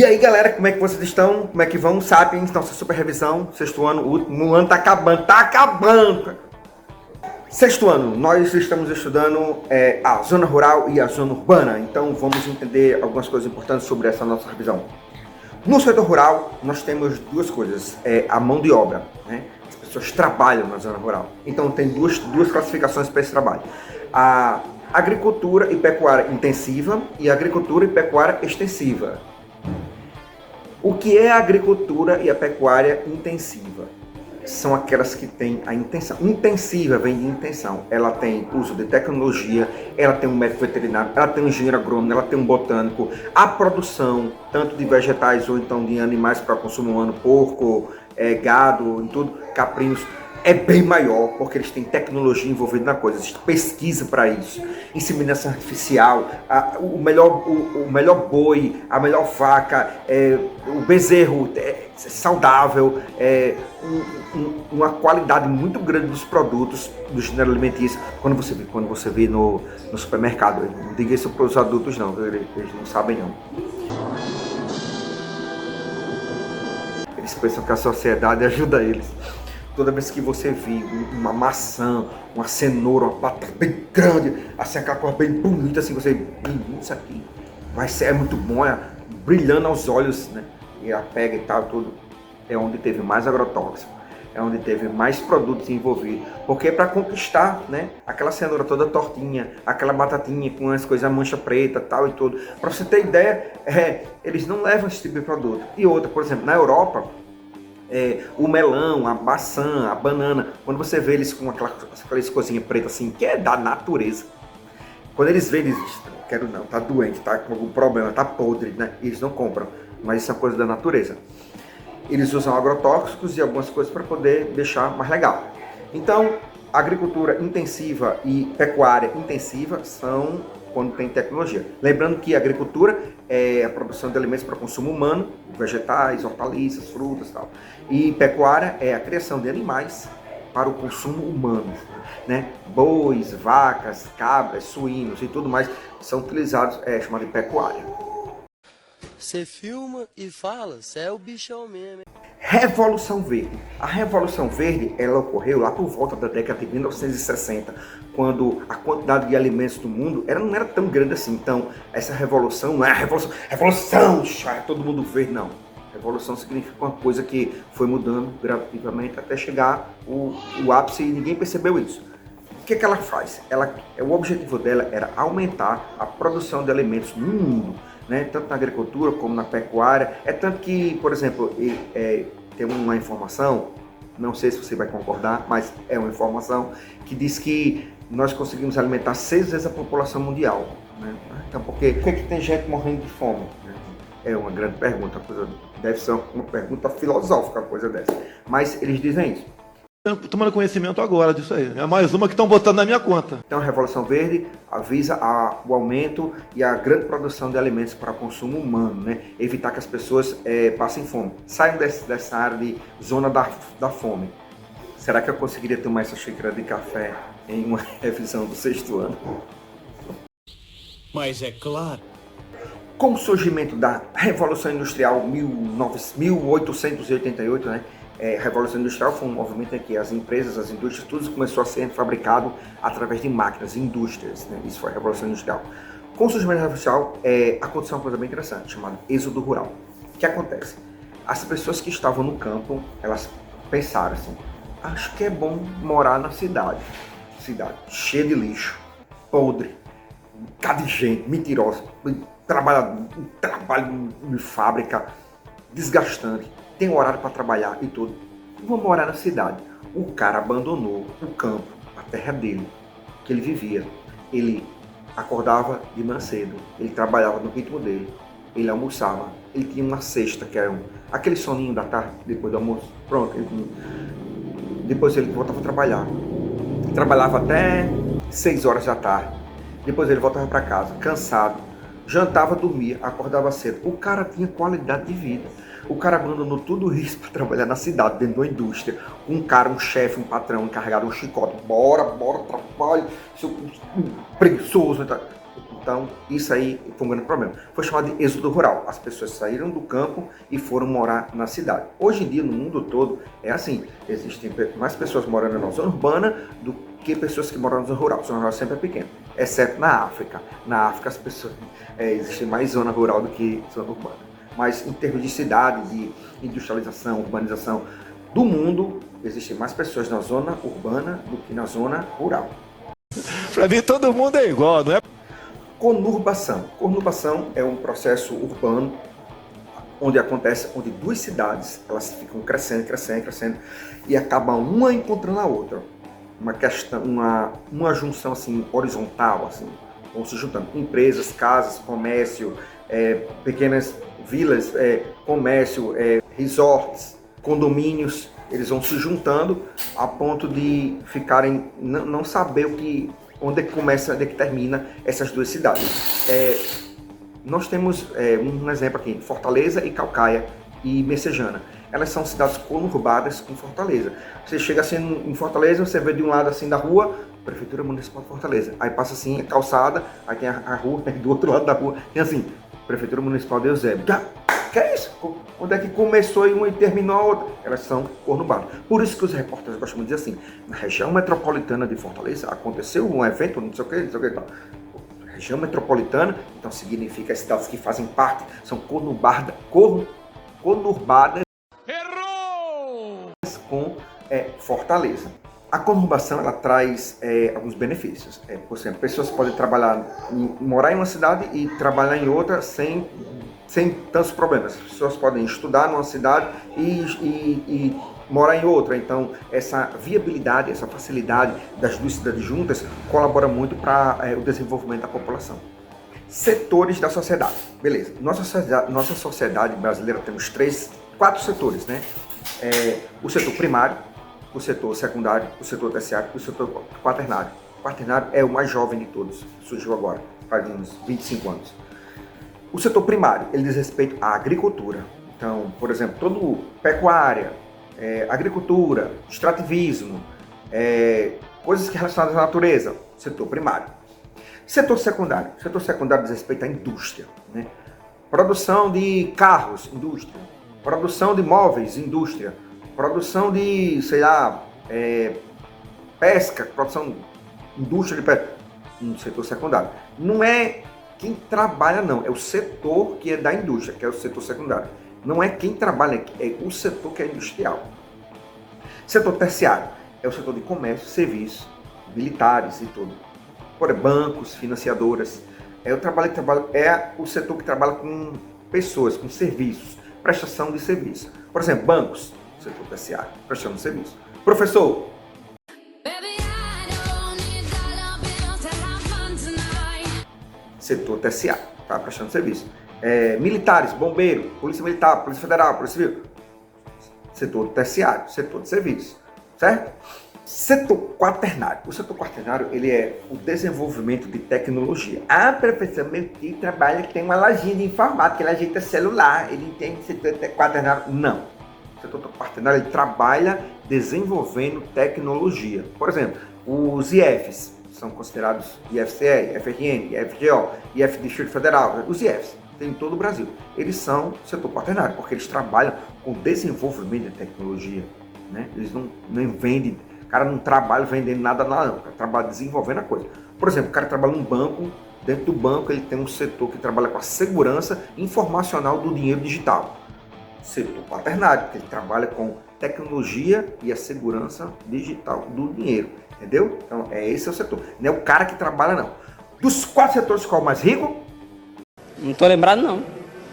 E aí galera, como é que vocês estão? Como é que vão? Sapiens, nossa super revisão, sexto ano, o último ano tá acabando! Sexto ano, nós estamos estudando a zona rural e a zona urbana, então vamos entender algumas coisas importantes sobre essa nossa revisão. No setor rural, nós temos duas coisas, a mão de obra, né? As pessoas trabalham na zona rural, então tem duas classificações para esse trabalho. A agricultura e pecuária intensiva e a agricultura e pecuária extensiva. O que é a agricultura e a pecuária intensiva? São aquelas que têm a intenção. Intensiva vem de intenção. Ela tem uso de tecnologia, ela tem um médico veterinário, ela tem um engenheiro agrônomo, ela tem um botânico. A produção, tanto de vegetais ou então de animais para consumo humano, porco, gado, tudo, caprinos, é bem maior, porque eles têm tecnologia envolvida na coisa, existe pesquisa para isso, inseminação artificial, o melhor boi, a melhor vaca, o bezerro saudável, uma qualidade muito grande dos produtos do gênero alimentício. Quando você vê no supermercado, não diga isso para os adultos não, eles não sabem não. Eles pensam que a sociedade ajuda eles. Toda vez que você vê uma maçã, uma cenoura, uma batata bem grande, assim, aquela coisa bem bonita, assim, você, isso aqui vai ser, é muito bom, brilhando aos olhos, né? E ela pega e tal, tudo. É onde teve mais agrotóxico, é onde teve mais produtos envolvidos. Porque para conquistar, né, aquela cenoura toda tortinha, aquela batatinha com as coisas mancha preta, tal e tudo. Para você ter ideia, eles não levam esse tipo de produto. E outra, por exemplo, na Europa, o melão, a maçã, a banana, quando você vê eles com aquelas coisinhas pretas assim, que é da natureza, quando eles veem, eles dizem, não quero não, tá doente, tá com algum problema, tá podre, né? Eles não compram, mas isso é coisa da natureza. Eles usam agrotóxicos e algumas coisas para poder deixar mais legal. Então, agricultura intensiva e pecuária intensiva são quando tem tecnologia. Lembrando que a agricultura é a produção de alimentos para consumo humano, vegetais, hortaliças, frutas e tal. E pecuária é a criação de animais para o consumo humano, né? Bois, vacas, cabras, suínos e tudo mais são utilizados, chamado de pecuária. Você filma e fala, você é o bichão mesmo. Revolução Verde. A Revolução Verde, ela ocorreu lá por volta da década de 1960, quando a quantidade de alimentos do mundo não era tão grande assim. Então, essa revolução não é a revolução, todo mundo verde, não. Revolução significa uma coisa que foi mudando gradativamente até chegar o ápice e ninguém percebeu isso. O que ela faz? O objetivo dela era aumentar a produção de alimentos no mundo, né? Tanto na agricultura como na pecuária. É tanto que, por exemplo, tem uma informação, não sei se você vai concordar, mas é uma informação que diz que nós conseguimos alimentar 6 vezes a população mundial, né? Então, por que tem gente morrendo de fome? É uma grande pergunta, deve ser uma pergunta filosófica, uma coisa dessa. Mas eles dizem isso. Tomando conhecimento agora disso aí. É mais uma que estão botando na minha conta. Então a Revolução Verde avisa o aumento e a grande produção de alimentos para consumo humano, né? Evitar que as pessoas passem fome. Saiam dessa área de zona da fome. Será que eu conseguiria tomar essa xícara de café em uma revisão do sexto ano? Mas é claro. Com o surgimento da Revolução Industrial 1888, né? A Revolução Industrial foi um movimento em que as empresas, as indústrias, tudo começou a ser fabricado através de máquinas, indústrias, né? Isso foi a Revolução Industrial. Com o surgimento da Revolução Industrial, aconteceu uma coisa bem interessante, chamada êxodo rural. O que acontece? As pessoas que estavam no campo, elas pensaram assim, acho que é bom morar na cidade cheia de lixo, podre, um bocado de gente, mentirosa, trabalho em fábrica, desgastante, tem horário para trabalhar e tudo. Vou morar na cidade. O cara abandonou o campo, a terra dele, que ele vivia. Ele acordava de manhã cedo, ele trabalhava no ritmo dele, ele almoçava, ele tinha uma cesta, que era aquele soninho da tarde, depois do almoço, pronto. Depois ele voltava a trabalhar. Trabalhava até 6 horas da tarde. Depois ele voltava para casa, cansado, jantava, dormia, acordava cedo. O cara tinha qualidade de vida. O cara abandonou tudo isso para trabalhar na cidade, dentro de uma indústria. Um cara, um chefe, um patrão, encarregado, um chicote. Bora, trabalho. Seu preguiçoso. Então, isso aí foi um grande problema. Foi chamado de êxodo rural. As pessoas saíram do campo e foram morar na cidade. Hoje em dia, no mundo todo, é assim. Existem mais pessoas morando na zona urbana do que pessoas que moram na zona rural. A zona rural sempre é pequena, exceto na África. Na África, as pessoas existe mais zona rural do que zona urbana. Mas em termos de cidade, de industrialização, urbanização do mundo, existem mais pessoas na zona urbana do que na zona rural. Pra mim todo mundo é igual, não é? Conurbação. Conurbação é um processo urbano onde duas cidades elas ficam crescendo, crescendo, crescendo e acabam uma encontrando a outra. Uma questão, uma junção assim horizontal, assim, vão se juntando empresas, casas, comércio, pequenas vilas, comércio, resorts, condomínios. Eles vão se juntando a ponto de ficarem não saber onde é que começa, onde é que termina essas duas cidades. Nós temos um exemplo aqui, Fortaleza e Caucaia e Messejana. Elas são cidades conurbadas com Fortaleza. Você chega assim em Fortaleza, você vê de um lado assim da rua, Prefeitura Municipal de Fortaleza. Aí passa assim a calçada, aí tem a rua, do outro lado da rua tem assim, Prefeitura Municipal de Eusébio. Que é isso? Onde é que começou uma e terminou a outra? Elas são conurbadas. Por isso que os repórteres gostam de dizer assim, na região metropolitana de Fortaleza aconteceu um evento, não sei o que e tal. Região metropolitana, então significa as cidades que fazem parte, são conurbadas com Fortaleza. A conurbação ela traz alguns benefícios. Por exemplo, pessoas podem morar em uma cidade e trabalhar em outra sem tantos problemas. As pessoas podem estudar numa cidade e morar em outra. Então, essa viabilidade, essa facilidade das duas cidades juntas colabora muito para o desenvolvimento da população. Setores da sociedade. Beleza. Nossa sociedade brasileira temos 4 setores, né? O setor primário, o setor secundário, o setor terciário e o setor quaternário. O quaternário é o mais jovem de todos, surgiu agora, faz uns 25 anos. O setor primário, ele diz respeito à agricultura. Então, por exemplo, todo pecuária, agricultura, extrativismo, coisas relacionadas à natureza, setor primário. Setor secundário diz respeito à indústria, né? Produção de carros, indústria. Produção de móveis, indústria. Produção de, sei lá, pesca, produção, indústria de pesca, no setor secundário. Não é quem trabalha, não, é o setor que é da indústria, que é o setor secundário. Não é quem trabalha, é o setor que é industrial. Setor terciário é o setor de comércio, serviços, militares e tudo. Por bancos, financiadoras. É o setor que trabalha com pessoas, com serviços, prestação de serviço. Por exemplo, bancos, setor terciário, prestação de serviço. Professor, setor terciário, tá prestando serviço. Militares, bombeiro, polícia militar, polícia federal, polícia civil, setor terciário, setor de serviço, certo? Setor quaternário. O setor quaternário, ele é o desenvolvimento de tecnologia. Ah, professor, meu tio trabalha, tem uma lojinha de informática, ele ajeita celular, ele tem setor quaternário. Não. O setor quaternário, ele trabalha desenvolvendo tecnologia. Por exemplo, os IFs são considerados IFCE, IFRN, IFGO, IF Distrito Federal, os IFs, tem em todo o Brasil. Eles são setor quaternário, porque eles trabalham com desenvolvimento de tecnologia, né? Eles não vendem, o cara não trabalha vendendo nada lá, não, o cara trabalha desenvolvendo a coisa. Por exemplo, o cara trabalha num banco, dentro do banco ele tem um setor que trabalha com a segurança informacional do dinheiro digital. Setor quaternário, que ele trabalha com tecnologia e a segurança digital do dinheiro, entendeu? Então, esse é o setor. Não é o cara que trabalha, não. Dos 4 setores, qual é o mais rico? Não tô lembrado, não.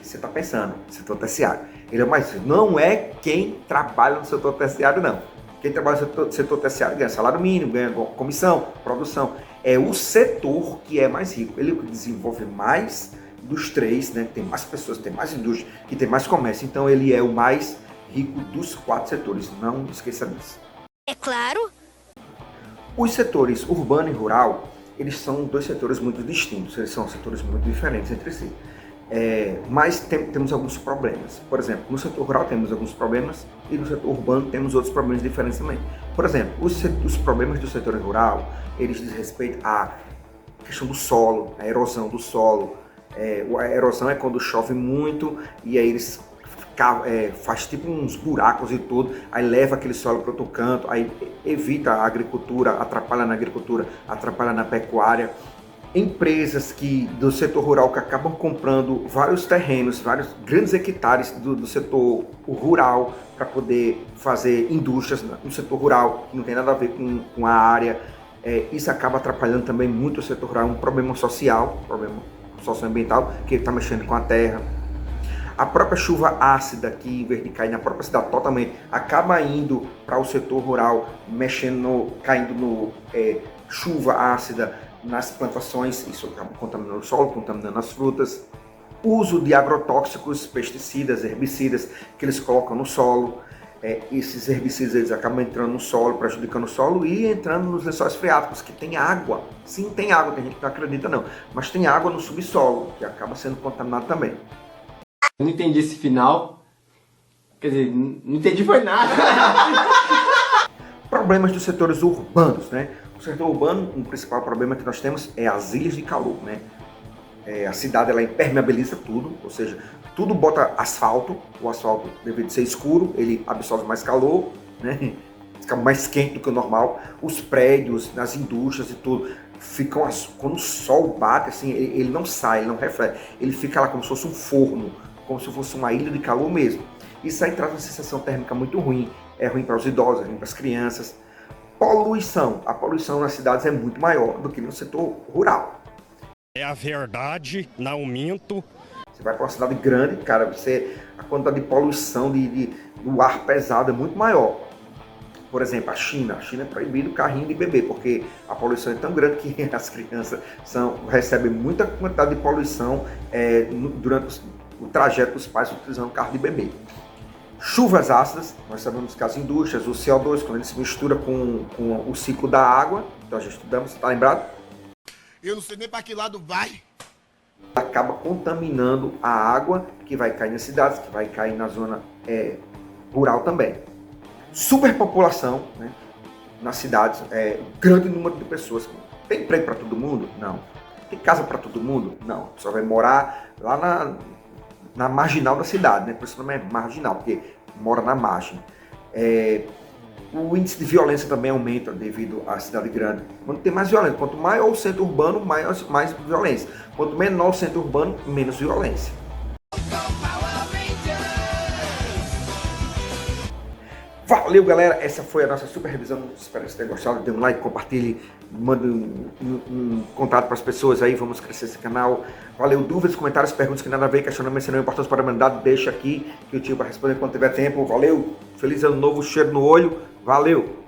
Você está pensando, setor terciário. Ele é o mais rico. Não é quem trabalha no setor terciário, não. Quem trabalha no setor terciário ganha salário mínimo, ganha comissão, produção. É o setor que é mais rico. Ele desenvolve mais dos 3, né? Tem mais pessoas, tem mais indústria, que tem mais comércio. Então, ele é o mais rico dos 4 setores. Não esqueça disso. É claro. Os setores urbano e rural, eles são 2 setores muito distintos, eles são setores muito diferentes entre si. Mas temos alguns problemas. Por exemplo, no setor rural temos alguns problemas e no setor urbano temos outros problemas diferentes também. Por exemplo, os problemas do setor rural, eles dizem respeito à questão do solo, a erosão do solo. A erosão é quando chove muito e aí eles faz tipo uns buracos e tudo, aí leva aquele solo para outro canto, aí evita a agricultura, atrapalha na agricultura, atrapalha na pecuária. Empresas do setor rural que acabam comprando vários terrenos, vários grandes hectares do setor rural para poder fazer indústrias no setor rural, que não tem nada a ver com a área. Isso acaba atrapalhando também muito o setor rural, um problema social, um problema socioambiental, que está mexendo com a terra. A própria chuva ácida, que em vez de cair na própria cidade totalmente, acaba indo para o setor rural, caindo no chuva ácida nas plantações, isso acaba contaminando o solo, contaminando as frutas. Uso de agrotóxicos, pesticidas, herbicidas que eles colocam no solo. Esses herbicidas eles acabam entrando no solo, prejudicando o solo e entrando nos lençóis freáticos, que tem água. Sim, tem água, tem gente que não acredita não, mas tem água no subsolo, que acaba sendo contaminado também. Eu não entendi esse final. Quer dizer, não entendi foi nada. Problemas dos setores urbanos, né? O setor urbano, o principal problema que nós temos é as ilhas de calor, né? A cidade ela impermeabiliza tudo, ou seja, tudo bota asfalto. O asfalto, devido a ser escuro, ele absorve mais calor, né? Fica mais quente do que o normal. Os prédios, nas indústrias e tudo, ficam, quando o sol bate, assim, ele não sai, ele não reflete, ele fica lá como se fosse um forno, como se fosse uma ilha de calor mesmo. Isso aí traz uma sensação térmica muito ruim, é ruim para os idosos, é ruim para as crianças. Poluição, a poluição nas cidades é muito maior do que no setor rural. É a verdade, não minto. Você vai para uma cidade grande, cara, a quantidade de poluição do ar pesado é muito maior. Por exemplo, a China é proibido o carrinho de bebê, porque a poluição é tão grande que as crianças recebem muita quantidade de poluição durante o trajeto dos pais utilizando o carro de bebê. Chuvas ácidas, nós sabemos que as indústrias, o CO2, quando ele se mistura com o ciclo da água, então a gente estudamos, está lembrado? Eu não sei nem para que lado vai. Acaba contaminando a água que vai cair nas cidades, que vai cair na zona rural também. Superpopulação, né, nas cidades, grande número de pessoas. Tem emprego para todo mundo? Não. Tem casa para todo mundo? Não. Só vai morar lá na marginal da cidade, né? Por isso não é marginal, porque mora na margem. O índice de violência também aumenta devido à cidade grande. Quando tem mais violência, quanto maior o centro urbano, mais violência. Quanto menor o centro urbano, menos violência. Valeu, galera, essa foi a nossa super revisão. Espero que vocês tenham gostado. Dê um like, compartilhe, mande um contato para as pessoas aí. Vamos crescer esse canal. Valeu, dúvidas, comentários, perguntas que nada a ver, questionamentos que não importantes para a humanidade, deixa aqui que o tio vai responder quando tiver tempo. Valeu, feliz ano novo, cheiro no olho. Valeu!